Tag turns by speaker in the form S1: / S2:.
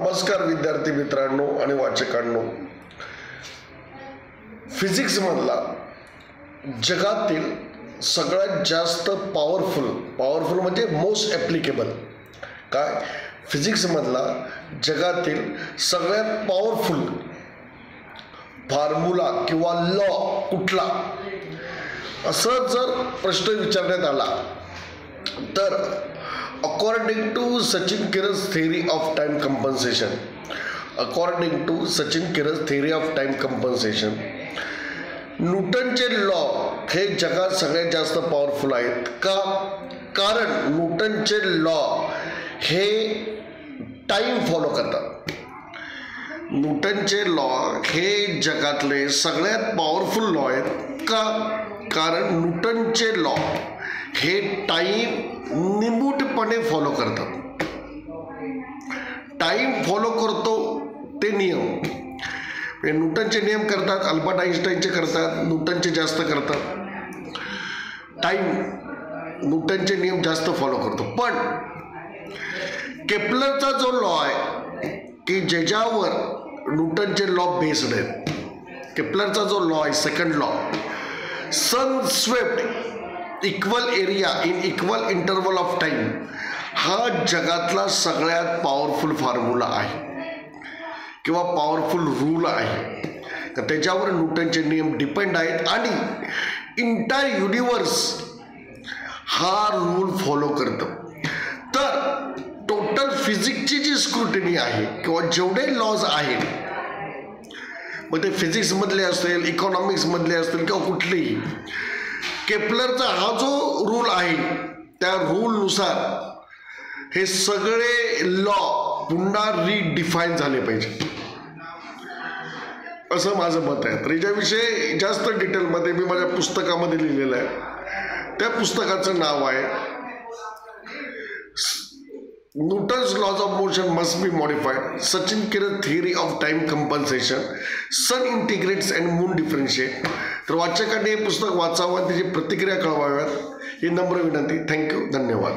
S1: नमस्कार विद्यार्थी मित्रांनो आणि वाचकांनो. फिजिक्स मधला जगातील सगळ्यात जास्त पॉवरफुल म्हणजे मोस्ट ॲप्लिकेबल काय फिजिक्स मधला जगातील सगळ्यात पॉवरफुल फॉर्म्युला किंवा लॉ कुठला असं जर प्रश्न विचारण्यात आला तर according to Sachin Kiras theory of time compensation न्यूटनचे लॉ हे जगात सगळ्यात जास्त पॉवरफुल आहेत का? कारण न्यूटनचे लॉ हे टाइम फॉलो करतात. न्यूटनचे लॉ हे जगातले सगळ्यात पॉवरफुल लॉ आहेत का? कारण न्यूटनचे लॉ हे टाइम निमूटपणे फॉलो करतात. टाइम फॉलो करतो ते नियम न्यूटनचे नियम करतात, अल्बर्ट आइन्स्टाईनचे करतात, न्यूटनचे जास्त करतात. टाइम न्यूटनचे नियम जास्त फॉलो करतो. पण केपलरचा जो लॉ आहे की ज्याच्यावर न्यूटनचे लॉ बेस्ड आहेत, केपलरचा जो लॉ आहे second law, sun swept equal area in equal interval of time, हा जगातला सगळ्यात पॉवरफुल फॉर्म्युला आहे किंवा पॉवरफुल रूल आहे. तर त्याच्यावर न्यूटनचे नियम डिपेंड आहेत आणि इंटायर युनिवर्स हा रूल फॉलो करतं. तर टोटल फिजिक्सची जी स्क्रुटिनी आहे किंवा जेवढे लॉज आहेत, मग ते फिजिक्समधले असतील, इकॉनॉमिक्समधले असतील किंवा कुठलेही, केपलरचा हा जो रूल आहे त्या रूलनुसार हे सगळे लॉ पुन्हा रिडिफाईन झाले पाहिजे असं माझं मत आहे. तर याच्याविषयी जास्त डिटेलमध्ये मी माझ्या पुस्तकामध्ये लिहिलेलं आहे. त्या पुस्तकाचं नाव आहे Newton's laws of motion must be modified, Sachin Kiras theory of time compensation, sun integrates and moon differentiate. तर वाचकांनी हे पुस्तक वाचावं आणि त्याची प्रतिक्रिया कळवाव्यात ही नम्र विनंती. थँक्यू, धन्यवाद.